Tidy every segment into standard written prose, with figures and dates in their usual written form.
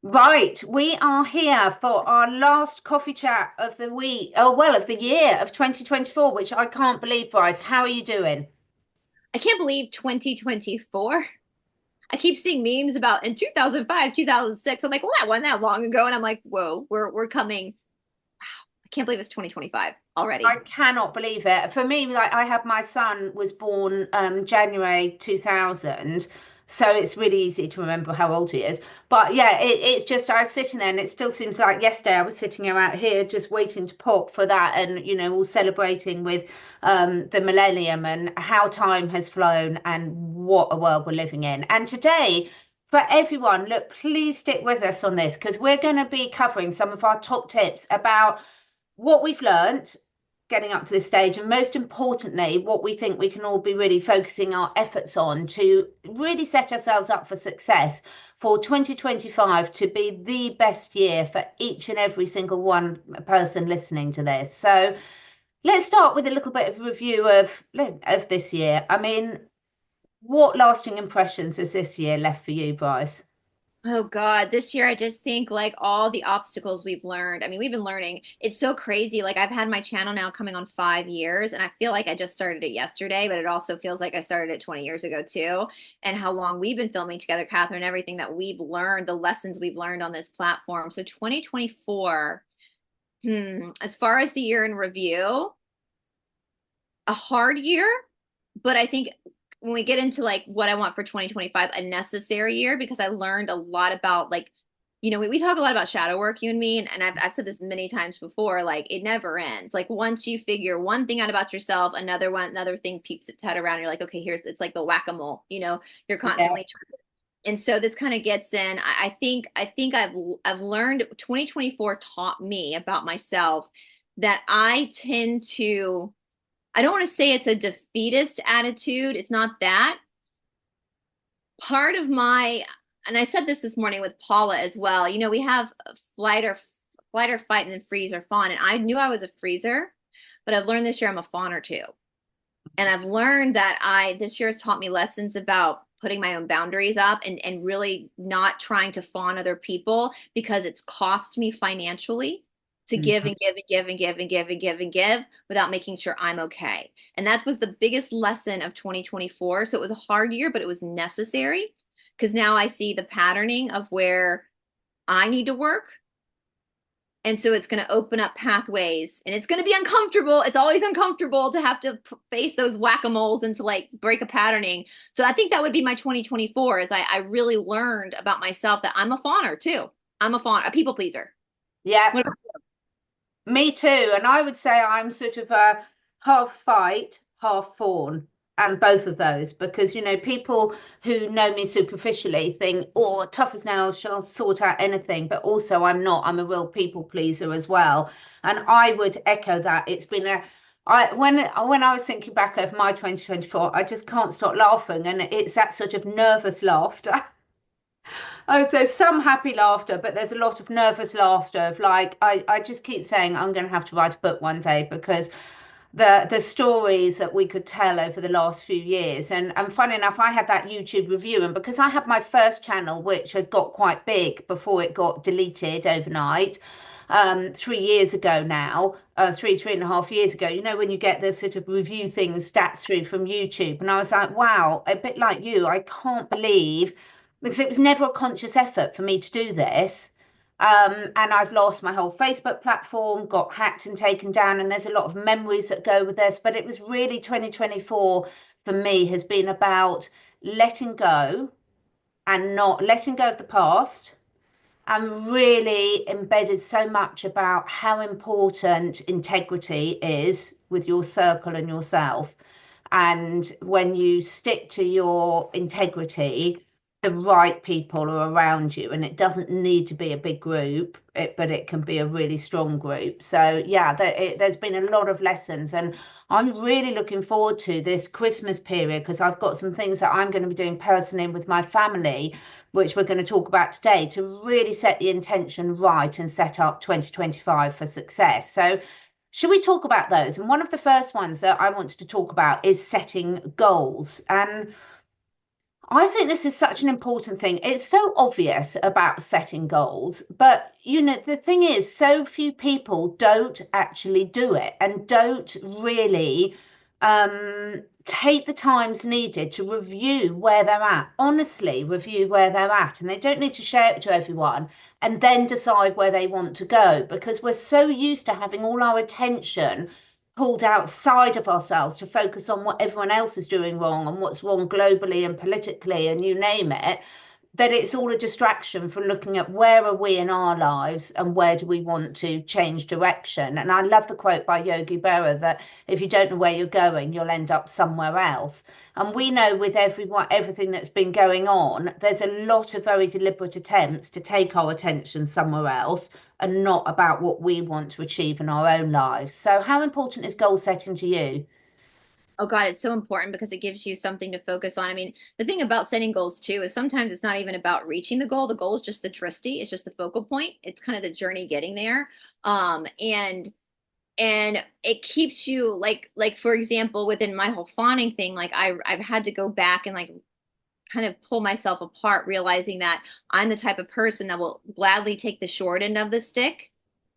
Right, we are here for our last coffee chat of the week, oh well, of the year of 2024, which I can't believe, Bryce. How are you doing? I can't believe 2024. I keep seeing memes about in 2005, 2006. I'm like, well, that wasn't that long ago. And I'm like, whoa, we're coming. I can't believe it's 2025 I already. cannot believe it. For me, like I have my son was born January 2000, so it's really easy to remember how old he is. But yeah, it's just I was sitting there, and it still seems like yesterday I was sitting out here just waiting to pop for that, and all celebrating with the millennium and how time has flown and what a world we're living in. And today. For everyone, look, please stick with us on this because we're going to be covering some of our top tips about what we've learned getting up to this stage, and most importantly, what we think we can all be really focusing our efforts on to really set ourselves up for success for 2025 to be the best year for each and every single one person listening to this. So let's start with a little bit of review of this year. I mean, what lasting impressions has this year left for you, Bryce? Oh God, this year I just think like all the obstacles we've learned. I mean, we've been learning. It's so crazy. Like I've had my channel now coming on 5 years, and I feel like I just started it yesterday, but it also feels like I started it 20 years ago too. And how long we've been filming together, Catherine, everything that we've learned, the lessons we've learned on this platform. So 2024, as far as the year in review, a hard year, but I think when we get into like what I want for 2025, a necessary year because I learned a lot about like, we talk a lot about shadow work, you and me, and I've said this many times before, like it never ends. Like once you figure one thing out about yourself, another thing peeps its head around. You're like, okay, it's like the whack-a-mole, you're Yeah. constantly trying. And so this kind of gets in. I think I've learned 2024 taught me about myself that I don't want to say it's a defeatist attitude. It's not that. Part of my, and I said this morning with Paula as well. We have flight or fight, and then freeze or fawn. And I knew I was a freezer, but I've learned this year I'm a fawner too. And I've learned that this year has taught me lessons about putting my own boundaries up and really not trying to fawn other people because it's cost me financially to give and give and give and give and give and give and give without making sure I'm okay. And that was the biggest lesson of 2024. So it was a hard year, but it was necessary because now I see the patterning of where I need to work, and so it's going to open up pathways, and it's going to be uncomfortable. It's always uncomfortable to have to face those whack-a-moles and to like break a patterning. So I think that would be my 2024 is I really learned about myself that I'm a fawner too. I'm a people pleaser. Yeah, What about me too. And I would say I'm sort of a half fight, half fawn, and both of those because people who know me superficially think, "Oh, tough as nails, she'll sort out anything." But also, I'm not. I'm a real people pleaser as well, and I would echo that. It's been a I when I was thinking back over my 2024, I just can't stop laughing, and it's that sort of nervous laughter. Oh, there's some happy laughter, but there's a lot of nervous laughter of like I just keep saying I'm going to have to write a book one day because the stories that we could tell over the last few years and funny enough I had that YouTube review, and because I had my first channel which had got quite big before it got deleted overnight 3 years ago now, 3.5 years ago, when you get the sort of review things stats through from YouTube, and I was like, wow, a bit like you, I can't believe, because it was never a conscious effort for me to do this. And I've lost my whole Facebook platform, got hacked and taken down, and there's a lot of memories that go with this. But it was really 2024 for me has been about letting go and not letting go of the past. I'm really embedded so much about how important integrity is with your circle and yourself. And when you stick to your integrity, the right people are around you, and it doesn't need to be a big group, but it can be a really strong group. So, yeah, there's been a lot of lessons, and I'm really looking forward to this Christmas period because I've got some things that I'm going to be doing personally with my family, which we're going to talk about today, to really set the intention right and set up 2025 for success. So, should we talk about those? And one of the first ones that I wanted to talk about is setting goals. And I think this is such an important thing. It's so obvious about setting goals, but the thing is, so few people don't actually do it and don't really take the times needed to review where they're at. Honestly, review where they're at, and they don't need to share it to everyone and then decide where they want to go because we're so used to having all our attention pulled outside of ourselves to focus on what everyone else is doing wrong and what's wrong globally and politically and you name it, that it's all a distraction from looking at where are we in our lives and where do we want to change direction. And I love the quote by Yogi Berra that if you don't know where you're going, you'll end up somewhere else. And we know with everything that's been going on, there's a lot of very deliberate attempts to take our attention somewhere else and not about what we want to achieve in our own lives. So, how important is goal setting to you? Oh God, it's so important because it gives you something to focus on. I mean, the thing about setting goals too is sometimes it's not even about reaching the goal. The goal is just the drishti, it's just the focal point. It's kind of the journey getting there. And it keeps you like for example, within my whole fawning thing, like I've had to go back and like kind of pull myself apart, realizing that I'm the type of person that will gladly take the short end of the stick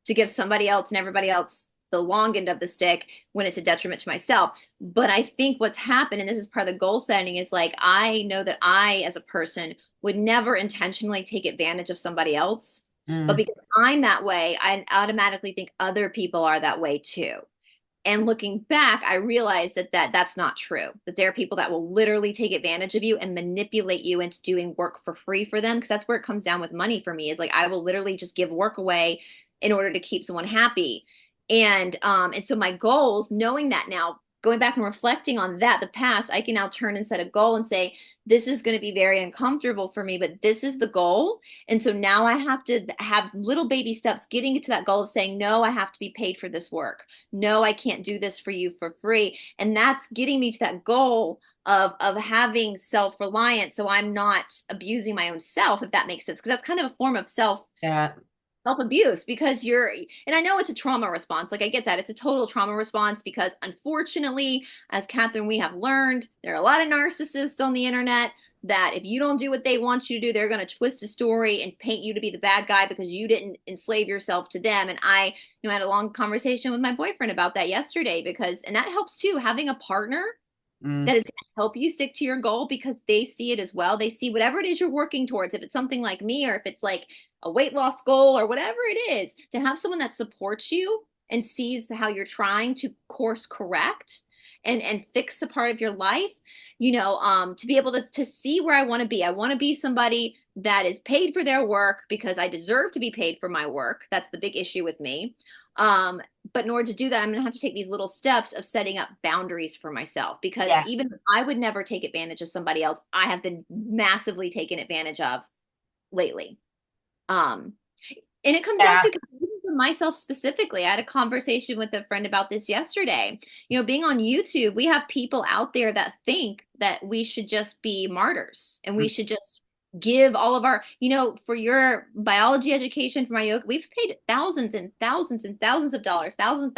to give somebody else and everybody else the long end of the stick when it's a detriment to myself. But I think what's happened, and this is part of the goal setting, is like I know that I, as a person, would never intentionally take advantage of somebody else. But Mm, because I'm that way, I automatically think other people are that way too. And looking back, I realized that's not true. That there are people that will literally take advantage of you and manipulate you into doing work for free for them. Because that's where it comes down with money for me, is like I will literally just give work away in order to keep someone happy. And so my goals, knowing that now, going back and reflecting on that, the past, I can now turn and set a goal and say, this is going to be very uncomfortable for me, but this is the goal. And so now I have to have little baby steps getting to that goal of saying, no, I have to be paid for this work. No, I can't do this for you for free. And that's getting me to that goal of having self-reliance. So I'm not abusing my own self, if that makes sense. Because that's kind of a form of yeah, self-abuse because and I know it's a trauma response. Like I get that. It's a total trauma response because unfortunately, as Catherine, we have learned there are a lot of narcissists on the internet that if you don't do what they want you to do, they're going to twist a story and paint you to be the bad guy because you didn't enslave yourself to them. And I had a long conversation with my boyfriend about that yesterday and that helps too, having a partner mm, that is going to help you stick to your goal because they see it as well. They see whatever it is you're working towards. If it's something like me, or if it's like a weight loss goal or whatever it is, to have someone that supports you and sees how you're trying to course correct and fix a part of your life, to be able to see where I want to be. I want to be somebody that is paid for their work because I deserve to be paid for my work. That's the big issue with me. But in order to do that, I'm going to have to take these little steps of setting up boundaries for myself because yeah, even if I would never take advantage of somebody else, I have been massively taken advantage of lately. Um, and it comes down yeah. to for myself specifically. I had a conversation with a friend about this yesterday. Being on YouTube, we have people out there that think that we should just be martyrs and we Mm. should just give all of our, for your biology education, for my yoga, we've paid thousands and thousands and thousands of dollars, thousands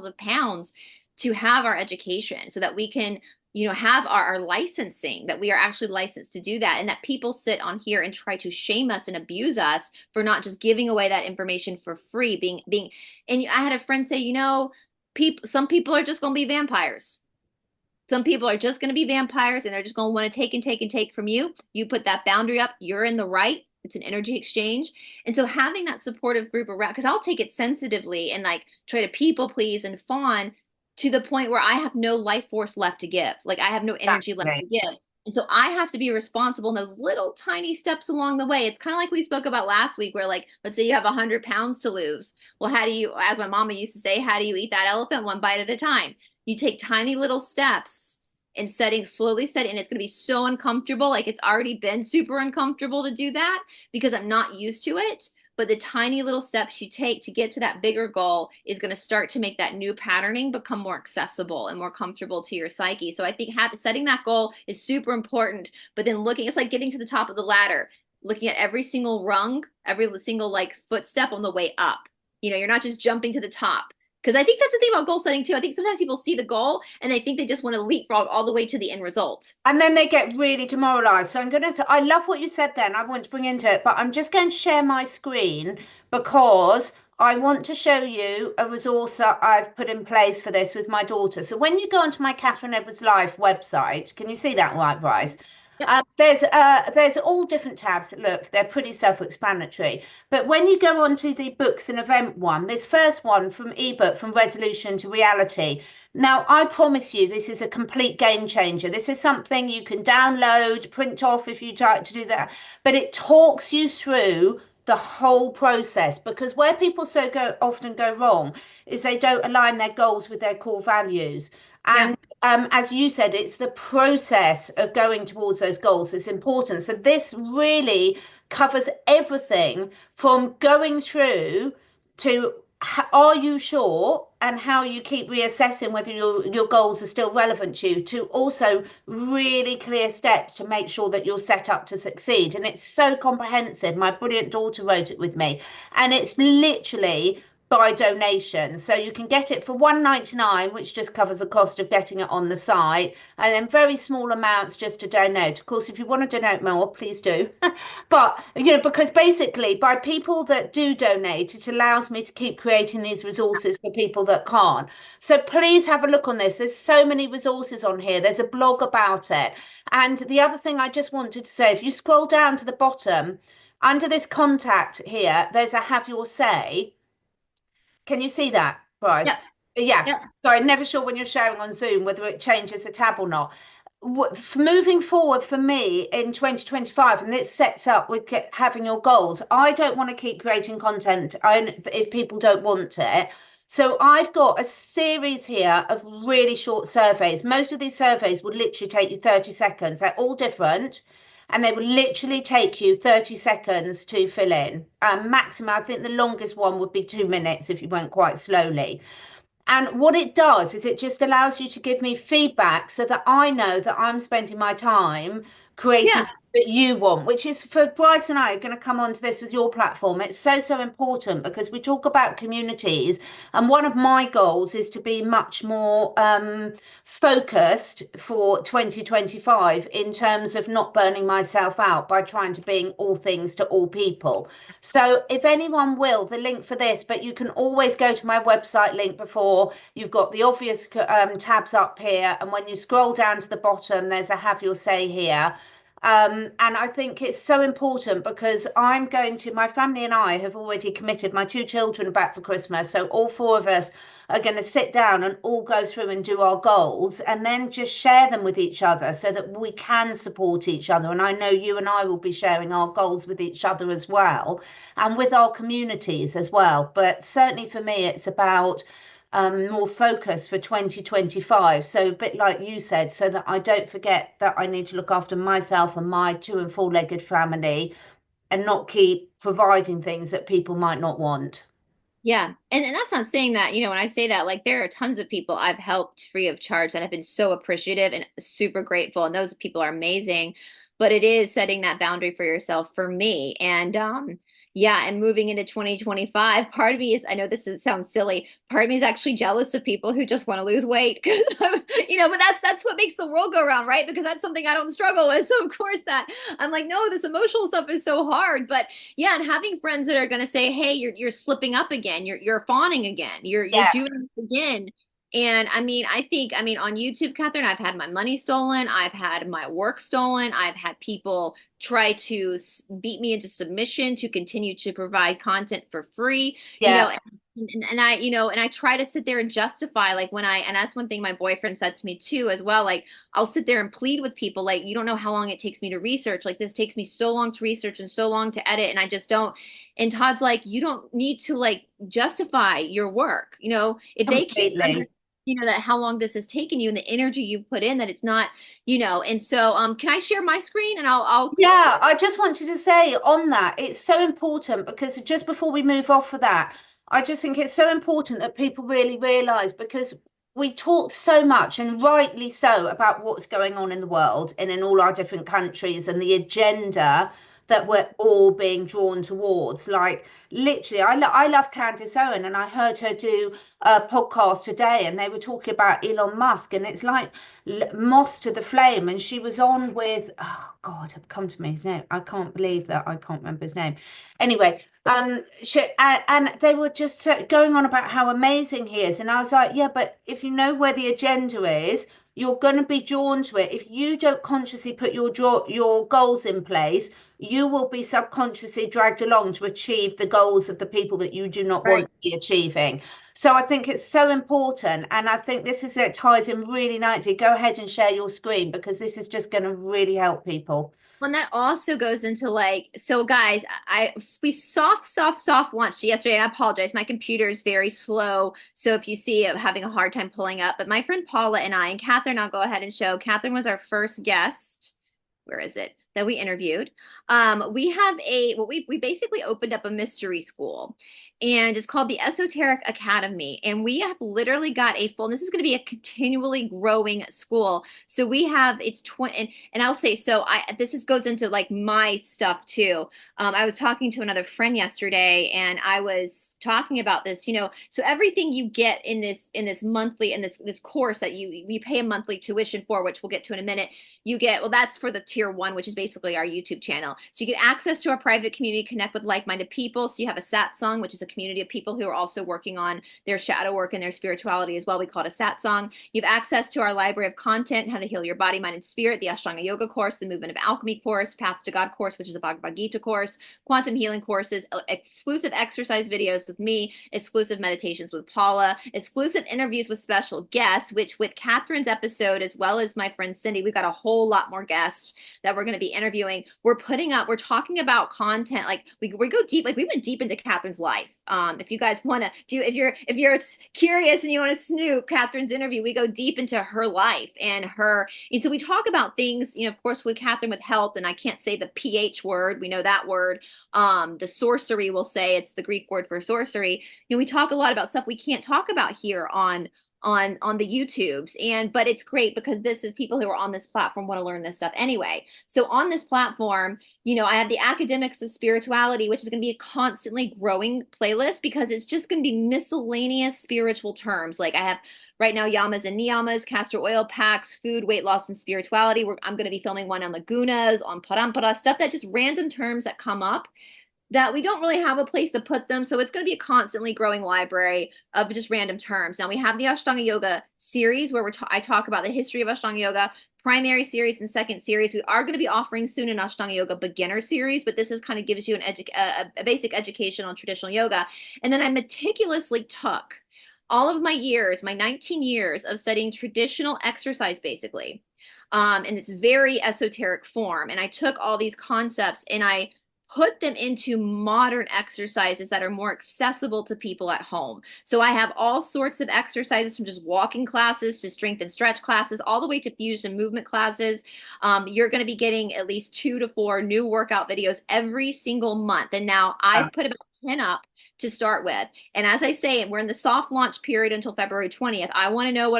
of pounds to have our education so that we can have our licensing, that we are actually licensed to do that, and that people sit on here and try to shame us and abuse us for not just giving away that information for free. And I had a friend say, some people are just going to be vampires. Some people are just going to be vampires and they're just going to want to take and take and take from you. You put that boundary up, you're in the right. It's an energy exchange. And so having that supportive group around, because I'll take it sensitively and like try to people please and fawn to the point where I have no life force left to give. Like I have no energy left to Exactly. give. And so I have to be responsible in those little tiny steps along the way. It's kind of like we spoke about last week, where like, let's say you have 100 pounds to lose. Well, how do you, as my mama used to say, how do you eat that elephant one bite at a time? You take tiny little steps and slowly setting, and it's going to be so uncomfortable. Like it's already been super uncomfortable to do that because I'm not used to it. But the tiny little steps you take to get to that bigger goal is going to start to make that new patterning become more accessible and more comfortable to your psyche. So I think setting that goal is super important. But then it's like getting to the top of the ladder, looking at every single rung, every single like footstep on the way up. You're not just jumping to the top. Because I think that's the thing about goal setting too. I think sometimes people see the goal and they think they just want to leapfrog all the way to the end result. And then they get really demoralized. So I'm going to, I love what you said then. I want to bring into it, but I'm just going to share my screen because I want to show you a resource that I've put in place for this with my daughter. So when you go onto my Catherine Edwards Life website, can you see that right, Bryce? Yep. There's all different tabs. Look, they're pretty self-explanatory. But when you go onto the books and event one, this first one from ebook from resolution to reality. Now, I promise you, this is a complete game changer. This is something you can download, print off if you'd like to do that. But it talks you through the whole process because where people often go wrong is they don't align their goals with their core values. And as you said, it's the process of going towards those goals that's important. So this really covers everything from going through to are you sure and how you keep reassessing whether your goals are still relevant to you, to also really clear steps to make sure that you're set up to succeed. And it's so comprehensive. My brilliant daughter wrote it with me, and it's literally by donation. So you can get it for $1.99, which just covers the cost of getting it on the site, and then very small amounts just to donate. Of course, if you want to donate more, please do. But, you know, because basically by people that do donate, it allows me to keep creating these resources for people that can't. So please have a look on this. There's so many resources on here. There's a blog about it. And the other thing I just wanted to say, if you scroll down to the bottom, under this contact here, there's a have your say. Can you see that, Bryce? Yeah. Yeah. Yeah. Sorry, never sure when you're sharing on Zoom whether it changes the tab or not. Moving forward for me in 2025, and this sets up with having your goals. I don't want to keep creating content if people don't want it. So I've got a series here of really short surveys. Most of these surveys will literally take you 30 seconds. They're all different, and they will literally take you 30 seconds to fill in. Maximum, I think the longest one would be 2 minutes if you went quite slowly. And what it does is it just allows you to give me feedback so that I know that I'm spending my time creating that you want, which is for Bryce and I are going to come on to this with your platform. It's so important because we talk about communities, and one of my goals is to be much more focused for 2025 in terms of not burning myself out by trying to be all things to all people. So if anyone will, the link for this, but you can always go to my website link before. You've got the obvious tabs up here, and when you scroll down to the bottom, there's a have your say here. And I think it's so important because my family and I have already committed, my 2 children are back for Christmas. So all 4 of us are going to sit down and all go through and do our goals and then just share them with each other so that we can support each other. And I know you and I will be sharing our goals with each other as well, and with our communities as well. But certainly for me, it's about more focus for 2025. So a bit like you said, so that I don't forget that I need to look after myself and my 2 and 4-legged family and not keep providing things that people might not want. Yeah. And that's not saying that, you know, when I say that, like there are tons of people I've helped free of charge that have been so appreciative and super grateful. And those people are amazing. But it is setting that boundary for yourself for me. And yeah, and moving into 2025, part of me is, I know sounds silly, part of me is actually jealous of people who just want to lose weight. You know, but that's what makes the world go around, right? Because that's something I don't struggle with. So of course that I'm like, no, this emotional stuff is so hard. But yeah, and having friends that are going to say, hey, you're slipping up again, you're fawning again, you're doing it again. And I mean, on YouTube, Catherine, I've had my money stolen. I've had my work stolen. I've had people try to beat me into submission to continue to provide content for free. Yeah. And I try to sit there and justify and that's one thing my boyfriend said to me too, as well. Like I'll sit there and plead with people, like, you don't know how long it takes me to research. Like this takes me so long to research and so long to edit. And I just don't. And Todd's like, you don't need to like justify your work. You know, if they can't, that how long this has taken you and the energy you've put in, that it's not, and so can I share my screen and I'll Yeah, I just wanted to say on that, it's so important because just before we move off of that, I just think it's so important that people really realize, because we talk so much and rightly so about what's going on in the world and in all our different countries and the agenda that we're all being drawn towards. Like literally, I love Candace Owen, and I heard her do a podcast today, and they were talking about Elon Musk, and it's like moss to the flame. And she was on with, oh God, it come to me his name. I can't believe that I can't remember his name. Anyway, and they were just going on about how amazing he is, and I was like, yeah, but if you know where the agenda is, you're going to be drawn to it. If you don't consciously put your goals in place, you will be subconsciously dragged along to achieve the goals of the people that you do not want Right. to be achieving. So I think it's so important, and I think this is it ties in really nicely. Go ahead and share your screen because this is just going to really help people. Well, and that also goes into like, so guys, we soft launched yesterday, and I apologize. My computer is very slow. So if you see it having a hard time pulling up, but my friend Paula and I, and Catherine, I'll go ahead and show. Catherine was our first guest. Where is it? That we interviewed. We have we basically opened up a mystery school, and it's called the Esoteric Academy. And we have literally got a full, this is going to be a continually growing school. So we have, it's 20, and I'll say, so goes into like my stuff too. I was talking to another friend yesterday, and I was talking about this, so everything you get in this monthly, in this course that you pay a monthly tuition for, which we'll get to in a minute, you get, well, that's for the tier 1, which is basically our YouTube channel. So you get access to our private community, connect with like-minded people. So you have a satsang, which is a community of people who are also working on their shadow work and their spirituality as well. We call it a satsang. You have access to our library of content, how to heal your body, mind, and spirit, the Ashtanga Yoga course, the Movement of Alchemy course, Path to God course, which is a Bhagavad Gita course, quantum healing courses, exclusive exercise videos with me, exclusive meditations with Paula, exclusive interviews with special guests, which with Catherine's episode, as well as my friend Cindy, we've got a whole lot more guests that we're going to be interviewing. We're talking about content. Like we go deep, like we went deep into Catherine's life. If you guys want to, if you're curious and you want to snoop Catherine's interview, we go deep into her life and so we talk about things, of course, with Catherine, with health, and I can't say the PH word. We know that word. The sorcery, we'll say it's the Greek word for sorcery. We talk a lot about stuff we can't talk about here on the YouTubes, but it's great because this is people who are on this platform want to learn this stuff anyway. So on this platform, I have the Academics of Spirituality, which is going to be a constantly growing playlist because it's just going to be miscellaneous spiritual terms. Like I have right now yamas and niyamas, castor oil packs, food, weight loss, and spirituality. I'm going to be filming one on lagunas, on parampara, stuff that just random terms that come up that we don't really have a place to put them. So it's going to be a constantly growing library of just random terms. Now we have the Ashtanga Yoga series where I talk about the history of Ashtanga Yoga, primary series and second series. We are going to be offering soon an Ashtanga Yoga beginner series, but this is kind of gives you a basic education on traditional yoga. And then I meticulously took all of my years, my 19 years of studying traditional exercise, basically, in its very esoteric form. And I took all these concepts and I put them into modern exercises that are more accessible to people at home. So I have all sorts of exercises from just walking classes to strength and stretch classes, all the way to fusion movement classes. You're going to be getting at least 2 to 4 new workout videos every single month. And now I've put about 10 up to start with. And as I say, we're in the soft launch period until February 20th. I want to know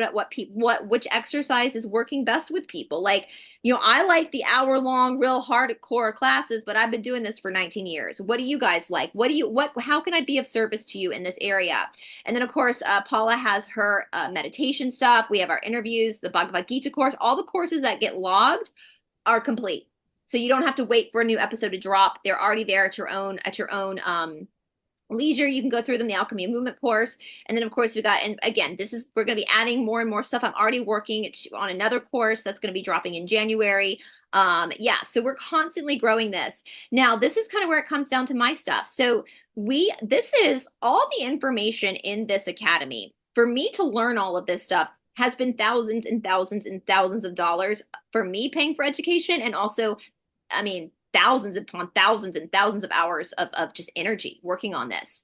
which exercise is working best with people. Like, I like the hour-long, real hardcore classes, but I've been doing this for 19 years. What do you guys like? How can I be of service to you in this area? And then, of course, Paula has her meditation stuff. We have our interviews, the Bhagavad Gita course. All the courses that get logged are complete. So you don't have to wait for a new episode to drop. They're already there at your own leisure. You can go through them, the Alchemy of Movement course. And then, of course, and again, we're going to be adding more and more stuff. I'm already working on another course that's going to be dropping in January. So we're constantly growing this. Now, this is kind of where it comes down to my stuff. So this is all the information in this academy. For me to learn all of this stuff has been thousands and thousands and thousands of dollars for me paying for education. And also, thousands upon thousands and thousands of hours of just energy working on this.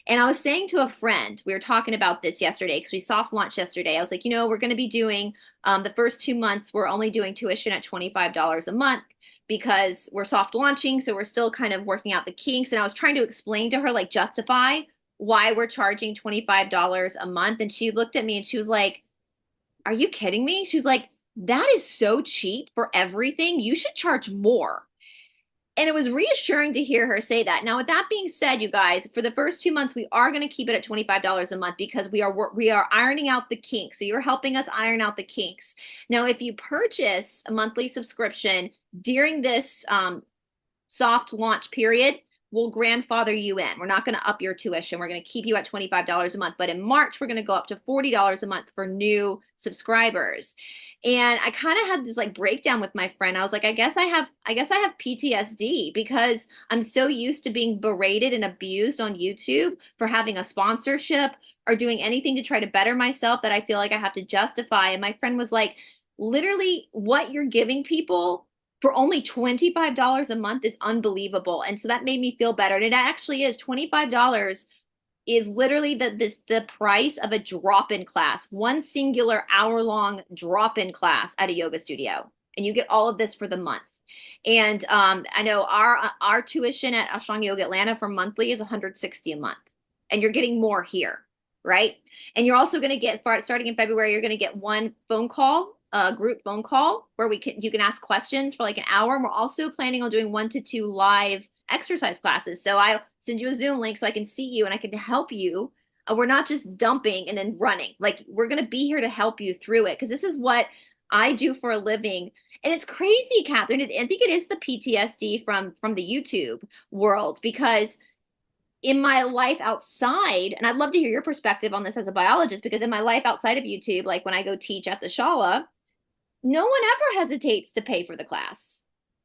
And I was saying to a friend, we were talking about this yesterday because we soft launched yesterday. I was like, we're going to be doing the first 2 months, we're only doing tuition at $25 a month because we're soft launching. So we're still kind of working out the kinks. And I was trying to explain to her, like, justify why we're charging $25 a month. And she looked at me and she was like, are you kidding me? She was like, that is so cheap for everything. You should charge more. And it was reassuring to hear her say that. Now, with that being said, you guys, for the first 2 months, we are going to keep it at $25 a month because we are ironing out the kinks. So you're helping us iron out the kinks. Now, if you purchase a monthly subscription during this soft launch period, we'll grandfather you in. We're not going to up your tuition. We're going to keep you at $25 a month. But in March, we're going to go up to $40 a month for new subscribers. And I kind of had this like breakdown with my friend. I was like, I guess I have PTSD because I'm so used to being berated and abused on YouTube for having a sponsorship or doing anything to try to better myself that I feel like I have to justify. And my friend was like, literally what you're giving people for only $25 a month is unbelievable. And so that made me feel better. And it actually is $25 is literally the price of a drop-in class, one singular hour-long drop-in class at a yoga studio. And you get all of this for the month. And I know our tuition at Ashtanga Yoga Atlanta for monthly is $160 a month. And you're getting more here, right? And you're also going to get, starting in February, you're going to get one phone call, a group phone call where you can ask questions for like an hour. And we're also planning on doing 1 to 2 live exercise classes. So I'll send you a Zoom link so I can see you and I can help you. We're not just dumping and then running. Like we're going to be here to help you through it because this is what I do for a living. And it's crazy, Catherine. I think it is the PTSD from the YouTube world because in my life outside, and I'd love to hear your perspective on this as a biologist, because in my life outside of YouTube, like when I go teach at the Shala, no one ever hesitates to pay for the class.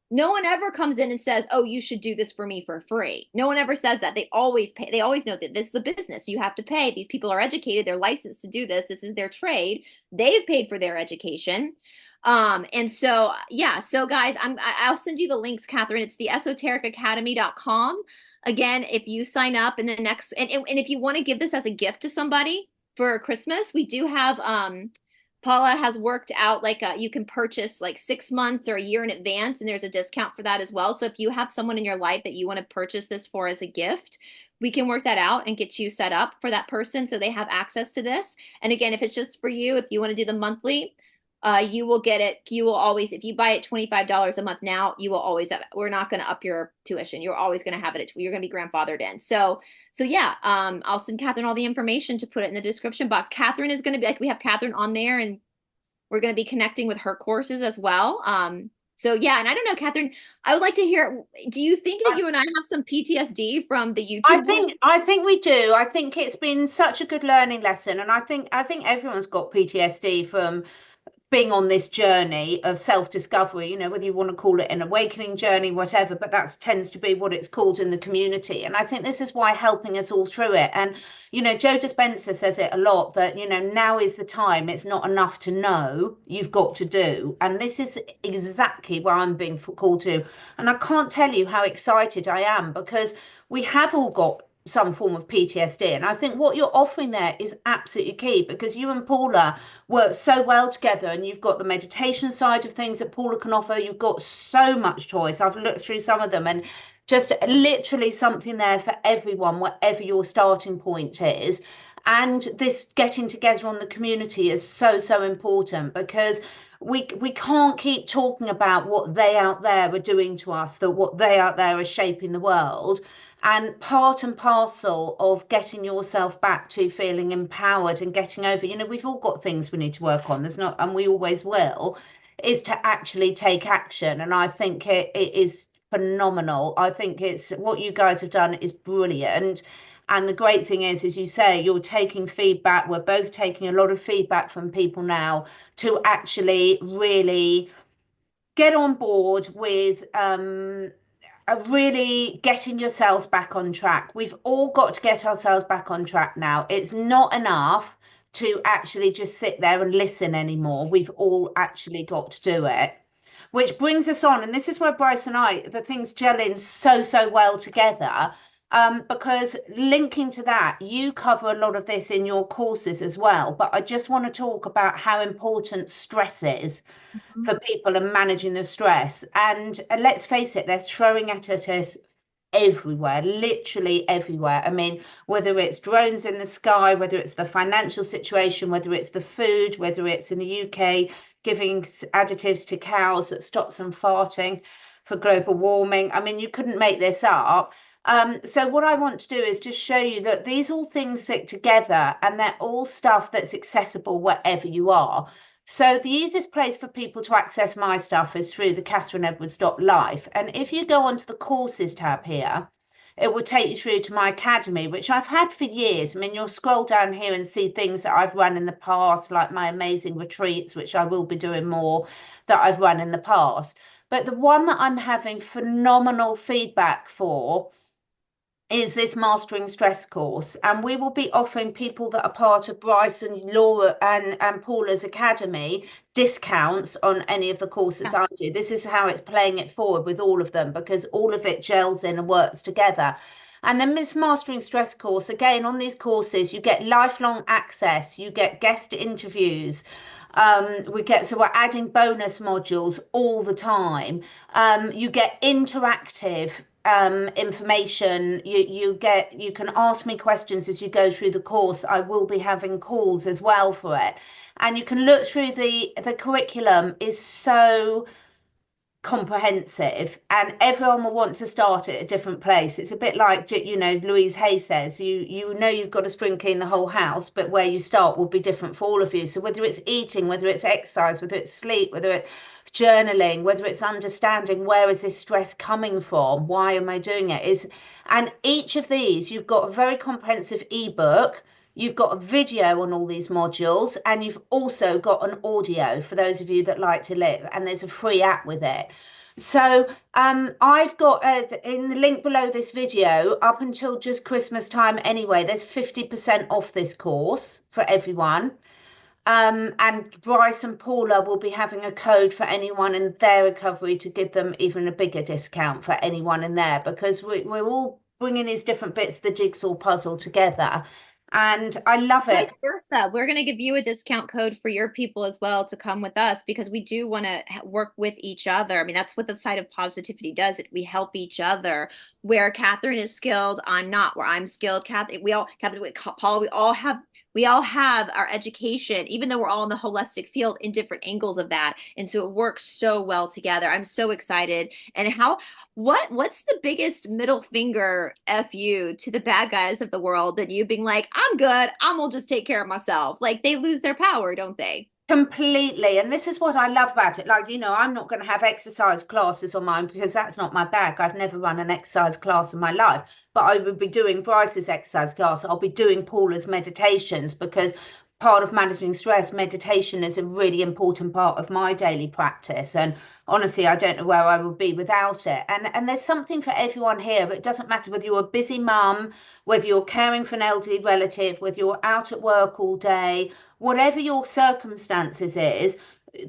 No one ever comes in and says, oh, you should do this for me for free. No one ever says that. They always pay. They always know that this is a business. You have to pay. These people are educated. They're licensed to do this. This is their trade. They've paid for their education. And so, yeah. So guys, I'll send you the links, Catherine. It's the esotericacademy.com. Again, if you sign up in the next, and if you want to give this as a gift to somebody for Christmas, we do have, Paula has worked out like you can purchase like 6 months or a year in advance, and there's a discount for that as well. So if you have someone in your life that you want to purchase this for as a gift, we can work that out and get you set up for that person so they have access to this. And again, if it's just for you, if you want to do the monthly, you will get it. You will always, if you buy it $25 a month now, you will always have it. We're not going to up your tuition. You're always going to have it. You're going to be grandfathered in. So yeah, I'll send Catherine all the information to put it in the description box. Catherine is going to be like, we have Catherine on there and we're going to be connecting with her courses as well. So yeah, and I don't know, Catherine, I would like to hear, do you think that you and I have some PTSD from the YouTube? I think we do. I think it's been such a good learning lesson, and I think everyone's got PTSD from being on this journey of self-discovery, whether you want to call it an awakening journey, whatever, but that tends to be what it's called in the community. And I think this is why helping us all through it. And, Joe Dispenza says it a lot that, now is the time. It's not enough to know, you've got to do. And this is exactly where I'm being called to. And I can't tell you how excited I am because we have all got some form of PTSD. And I think what you're offering there is absolutely key because you and Paula work so well together, and you've got the meditation side of things that Paula can offer. You've got so much choice. I've looked through some of them and just literally something there for everyone, whatever your starting point is. And this getting together on the community is so, so important because we can't keep talking about what they out there are doing to us, that what they out there are shaping the world. And part and parcel of getting yourself back to feeling empowered and getting over, we've all got things we need to work on. There's not, and we always will, is to actually take action. And I think it is phenomenal. I think it's what you guys have done is brilliant. And the great thing is, as you say, you're taking feedback. We're both taking a lot of feedback from people now to actually really get on board with really getting yourselves back on track. We've all got to get ourselves back on track now. It's not enough to actually just sit there and listen anymore. We've all actually got to do it. Which brings us on, and this is where Bryce and I, the things gel in so, so well together. Because linking to that, you cover a lot of this in your courses as well. But I just want to talk about how important stress is for people and managing the stress. And let's face it, they're throwing at us everywhere, literally everywhere. I mean, whether it's drones in the sky, whether it's the financial situation, whether it's the food, whether it's in the UK giving additives to cows that stops them farting. for global warming. I mean, you couldn't make this up. So what I want to do is just show you that these all things sit together and they're all stuff that's accessible wherever you are. So the easiest place for people to access my stuff is through the CatherineEdwards.life. And if you go onto the courses tab here, it will take you through to my academy, which I've had for years. I mean, you'll scroll down here and see things that I've run in the past, like my amazing retreats, which I will be doing more, that I've run in the past. But the one that I'm having phenomenal feedback for is this Mastering Stress course. And we will be offering people that are part of Bryce and Laura and Paula's Academy discounts on any of the courses I do. This is how it's playing it forward with all of them, because all of it gels in and works together. And then this Mastering Stress course, again, on these courses, you get lifelong access, you get guest interviews. So we're adding bonus modules all the time. You get interactive information. You can ask me questions as you go through the course. I will be having calls as well for it, and you can look through the curriculum is so comprehensive, and everyone will want to start at a different place. It's a bit like, Louise Hay says, you know you've got to spring clean the whole house, but where you start will be different for all of you. So whether it's eating, whether it's exercise, whether it's sleep, whether it's journaling, whether it's understanding where is this stress coming from, why am I doing it, and each of these, you've got a very comprehensive ebook. You've got a video on all these modules, and you've also got an audio for those of you that like to live, and there's a free app with it. So I've got in the link below this video, up until just Christmas time anyway, there's 50% off this course for everyone. And Bryce and Paula will be having a code for anyone in their recovery to give them even a bigger discount for anyone in there, because we're all bringing these different bits of the jigsaw puzzle together. And I love it. Vice versa. We're going to give you a discount code for your people as well to come with us, because we do want to work with each other. I mean, that's what the side of positivity does. We help each other. Where Catherine is skilled, I'm not. Where I'm skilled, Catherine, Paula, we all have our education, even though we're all in the holistic field, in different angles of that. And so it works so well together. I'm so excited. And what's the biggest middle finger F you to the bad guys of the world than you being like, I'm good, I'm gonna just take care of myself? Like, they lose their power, don't they? Completely. And this is what I love about it. Like, I'm not going to have exercise classes on mine because that's not my bag. I've never run an exercise class in my life, but I would be doing Bryce's exercise class. I'll be doing Paula's meditations, because part of managing stress, meditation is a really important part of my daily practice. And honestly, I don't know where I would be without it. And there's something for everyone here. But it doesn't matter whether you're a busy mum, whether you're caring for an elderly relative, whether you're out at work all day, whatever your circumstances is,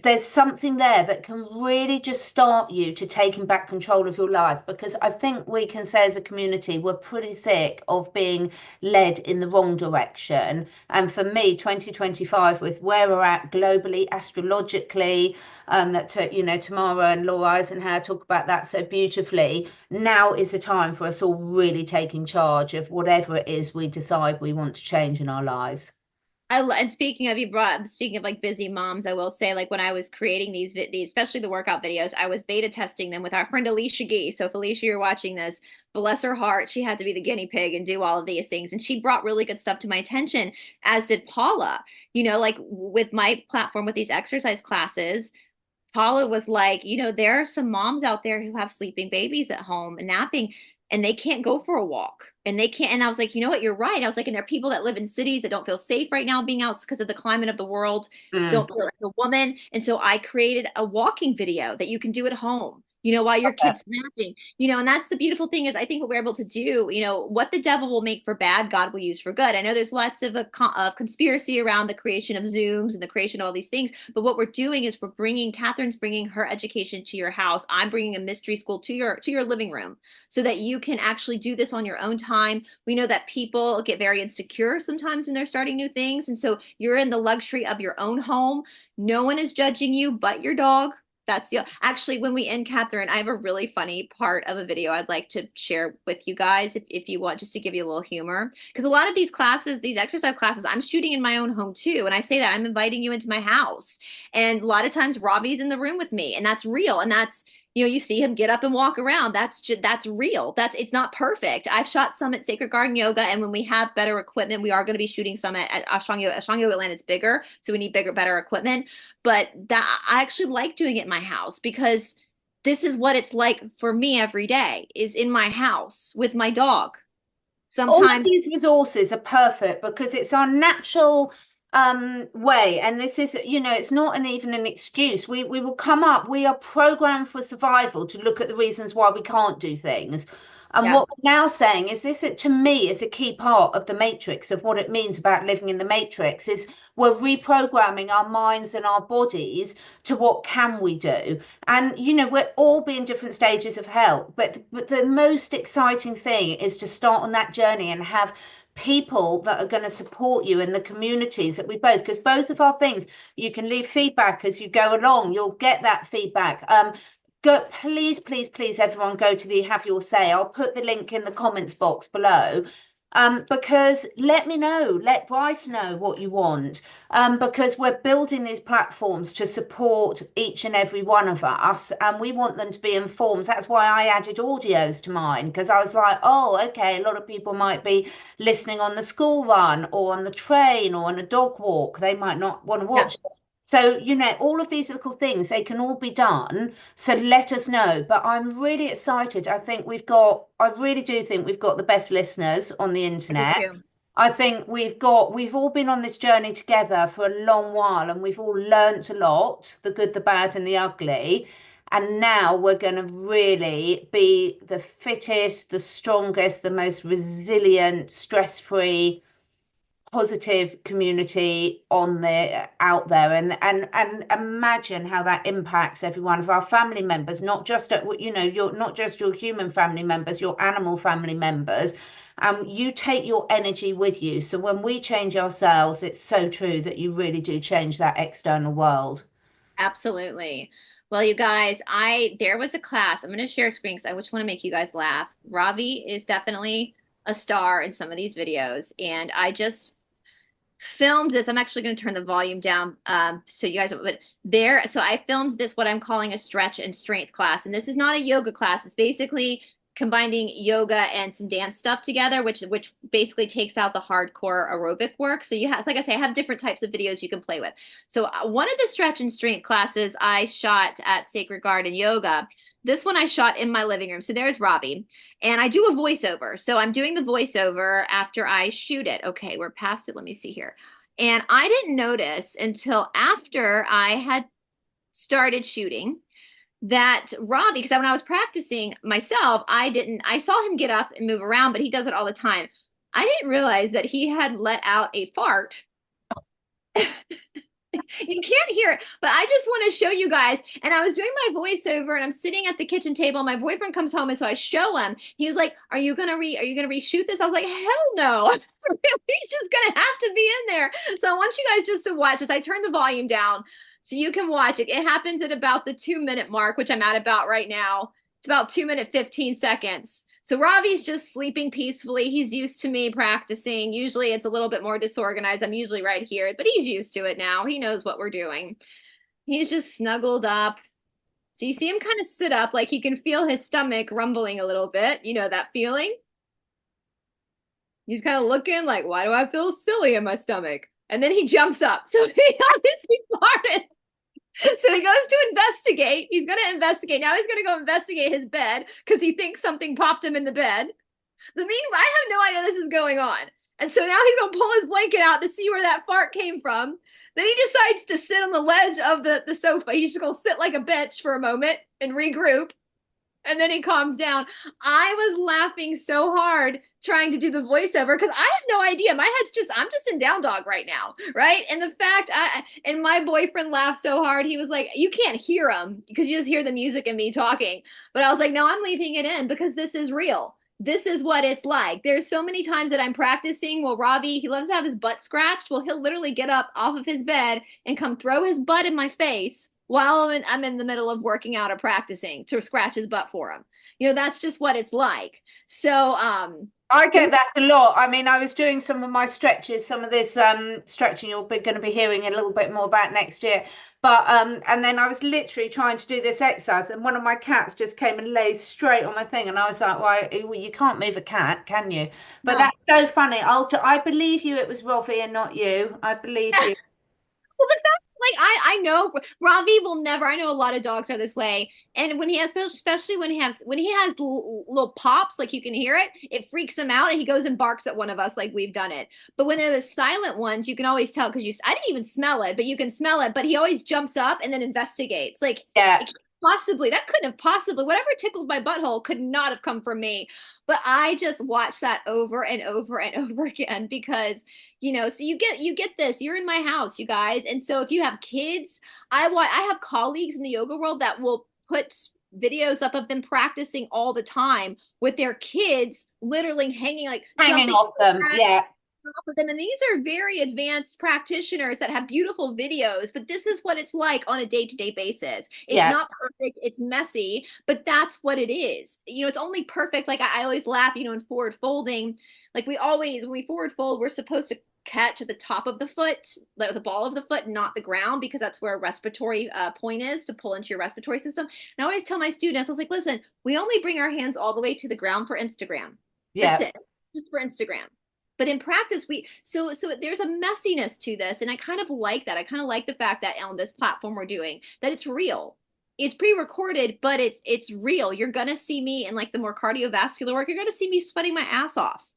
there's something there that can really just start you to taking back control of your life. Because I think we can say as a community, we're pretty sick of being led in the wrong direction. And for me, 2025, with where we're at globally, astrologically, Tamara and Laura Eisenhower talk about that so beautifully. Now is the time for us all really taking charge of whatever it is we decide we want to change in our lives. And speaking of like busy moms, I will say, like, when I was creating these, especially the workout videos, I was beta testing them with our friend Alicia Gee. So if Alicia, you're watching this, bless her heart, she had to be the guinea pig and do all of these things. And she brought really good stuff to my attention, as did Paula. Like with my platform with these exercise classes, Paula was like, there are some moms out there who have sleeping babies at home and napping, and they can't go for a walk, and they can't. And I was like, you know what? You're right. I was like, and there are people that live in cities that don't feel safe right now being out because of the climate of the world, don't feel like a woman. And so I created a walking video that you can do at home, while your kid's napping, and that's the beautiful thing, is I think what we're able to do, what the devil will make for bad, God will use for good. I know there's lots of conspiracy around the creation of Zooms and the creation of all these things, but what we're doing is Catherine's bringing her education to your house. I'm bringing a mystery school to your living room, so that you can actually do this on your own time. We know that people get very insecure sometimes when they're starting new things. And so you're in the luxury of your own home. No one is judging you but your dog. Actually, when we end, Catherine, I have a really funny part of a video I'd like to share with you guys, if you want, just to give you a little humor. Because a lot of these classes, these exercise classes, I'm shooting in my own home too. And I say that I'm inviting you into my house. And a lot of times Robbie's in the room with me, and that's real. And that's, You see him get up and walk around. That's real. It's not perfect. I've shot some at Sacred Garden Yoga, and when we have better equipment, we are going to be shooting some at Ashtanga Yoga. Ashtanga Yoga Land is bigger, so we need better equipment. But that I actually like doing it in my house because this is what it's like for me every day, is in my house with my dog. All of Sometimes, these resources are perfect because it's our natural way, and this is, it's not even an excuse. We will come up, we are programmed for survival to look at the reasons why we can't do things. And yeah, what we're now saying is this, to me, is a key part of the matrix of what it means about living in the matrix, is we're reprogramming our minds and our bodies to what can we do. And we're all being different stages of health, but the most exciting thing is to start on that journey and have people that are going to support you in the communities that we both, because both of our things, you can leave feedback as you go along, you'll get that feedback. Go, please, please, please, everyone, go to the Have Your Say. I'll put the link in the comments box below. Because let me know, let Bryce know what you want, because we're building these platforms to support each and every one of us, and we want them to be informed. That's why I added audios to mine, because I was like, oh, okay, a lot of people might be listening on the school run or on the train or on a dog walk. They might not want to yeah. watch. So, all of these little things, they can all be done. So let us know. But I'm really excited. I really do think we've got the best listeners on the I do internet. too. I think we've all been on this journey together for a long while, and we've all learnt a lot, the good, the bad, and the ugly. And now we're going to really be the fittest, the strongest, the most resilient, stress-free, positive community on the out there, and imagine how that impacts every one of our family members, not just you're not just your human family members, your animal family members. You take your energy with you, so when we change ourselves, it's so true that you really do change that external world. Absolutely. Well, you guys, there was a class. I'm going to share screen because I just want to make you guys laugh. Ravi is definitely a star in some of these videos, and I just filmed this. I'm actually going to turn the volume down so you guys, but so I filmed this, what I'm calling a stretch and strength class. And this is not a yoga class. It's basically combining yoga and some dance stuff together, which basically takes out the hardcore aerobic work. So you have, like I say, I have different types of videos you can play with. So one of the stretch and strength classes I shot at Sacred Garden Yoga. This one I shot in my living room. So there's Robbie. And I do a voiceover. So I'm doing the voiceover after I shoot it. Okay, we're past it. Let me see here. And I didn't notice until after I had started shooting that Robbie, because when I was practicing myself, I saw him get up and move around, but he does it all the time. I didn't realize that he had let out a fart. You can't hear it, but I just want to show you guys. And I was doing my voiceover and I'm sitting at the kitchen table. My boyfriend comes home, and so I show him. He was like, are you gonna reshoot this? I was like, hell no. He's just gonna have to be in there. So I want you guys just to watch this. I turned the volume down so you can watch it. It happens at about the 2-minute mark, which I'm at about right now. It's about 2 minutes 15 seconds. So Ravi's just sleeping peacefully. He's used to me practicing. Usually it's a little bit more disorganized. I'm usually right here, but he's used to it now. He knows what we're doing. He's just snuggled up. So you see him kind of sit up, like he can feel his stomach rumbling a little bit. You know that feeling? He's kind of looking like, why do I feel silly in my stomach? And then he jumps up. So he obviously farted. So he goes to investigate. He's going to investigate. Now he's going to go investigate his bed because he thinks something popped him in the bed. I have no idea this is going on. And so now he's going to pull his blanket out to see where that fart came from. Then he decides to sit on the ledge of the sofa. He's just going to sit like a bitch for a moment and regroup. And then he calms down. I was laughing so hard trying to do the voiceover because I had no idea. I'm just in down dog right now, right? And the fact and my boyfriend laughed so hard. He was like, you can't hear him because you just hear the music and me talking. But I was like, no, I'm leaving it in because this is real. This is what it's like. There's so many times that I'm practicing. Well, Robbie, he loves to have his butt scratched. Well, he'll literally get up off of his bed and come throw his butt in my face while I'm in the middle of working out or practicing to scratch his butt for him. You know, that's just what it's like. So, I get that a lot. I mean, I was doing some of my stretches, some of this stretching you're going to be hearing a little bit more about next year. But and then I was literally trying to do this exercise, and one of my cats just came and lay straight on my thing, and I was like, well, you can't move a cat, can you? But no. that's so funny. I believe you. It was Robbie and not you. I believe you. Well, the fact, like I know Ravi will never. I know a lot of dogs are this way, and when he has, especially when he has little pops, like you can hear it, it freaks him out, and he goes and barks at one of us, like we've done it. But when they're the silent ones, you can always tell because I didn't even smell it, but you can smell it. But he always jumps up and then investigates. Like Yeah. possibly that couldn't have possibly whatever tickled my butthole could not have come from me. But I just watched that over and over and over again because so you get this, you're in my house, you guys, and so if you have kids, I have colleagues in the yoga world that will put videos up of them practicing all the time with their kids literally hanging Off them. Yeah. Of them, and these are very advanced practitioners that have beautiful videos, but this is what it's like on a day-to-day basis. It's not perfect, it's messy, but that's what it is. It's only perfect. Like I always laugh, in forward folding, like when we forward fold, we're supposed to catch at the top of the foot, like the ball of the foot, not the ground, because that's where a respiratory point is to pull into your respiratory system. And I always tell my students, I was like, listen, we only bring our hands all the way to the ground for Instagram. That's it, just for Instagram. But in practice, so there's a messiness to this, and I kind of like that. I kind of like the fact that on this platform we're doing that it's real. It's pre-recorded, but it's real. You're gonna see me in like the more cardiovascular work. You're gonna see me sweating my ass off,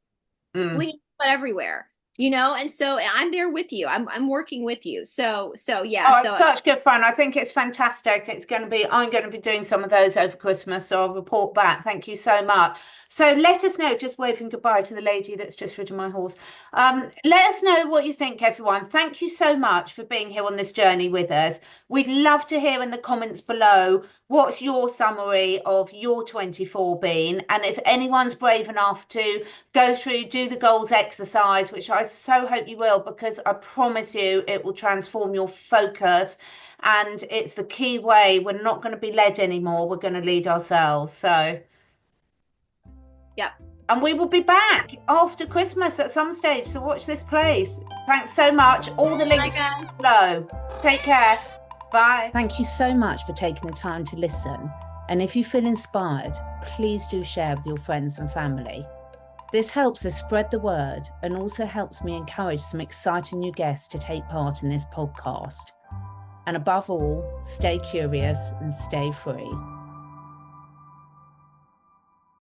bleeding sweat everywhere. And so I'm there with you. I'm working with you. So yeah. Oh, it's such good fun. I think it's fantastic. I'm going to be doing some of those over Christmas, so I'll report back. Thank you so much. So let us know, just waving goodbye to the lady that's just ridden my horse. Let us know what you think, everyone. Thank you so much for being here on this journey with us. We'd love to hear in the comments below what's your summary of your 24 been, and if anyone's brave enough to do the goals exercise, which I so hope you will, because I promise you it will transform your focus, and it's the key way. We're not going to be led anymore, we're going to lead ourselves. So yep. And we will be back after Christmas at some stage, so watch this place. Thanks so much. All the links below. Take care. Bye. Thank you so much for taking the time to listen. And if you feel inspired, please do share with your friends and family. This helps us spread the word and also helps me encourage some exciting new guests to take part in this podcast. And above all, stay curious and stay free.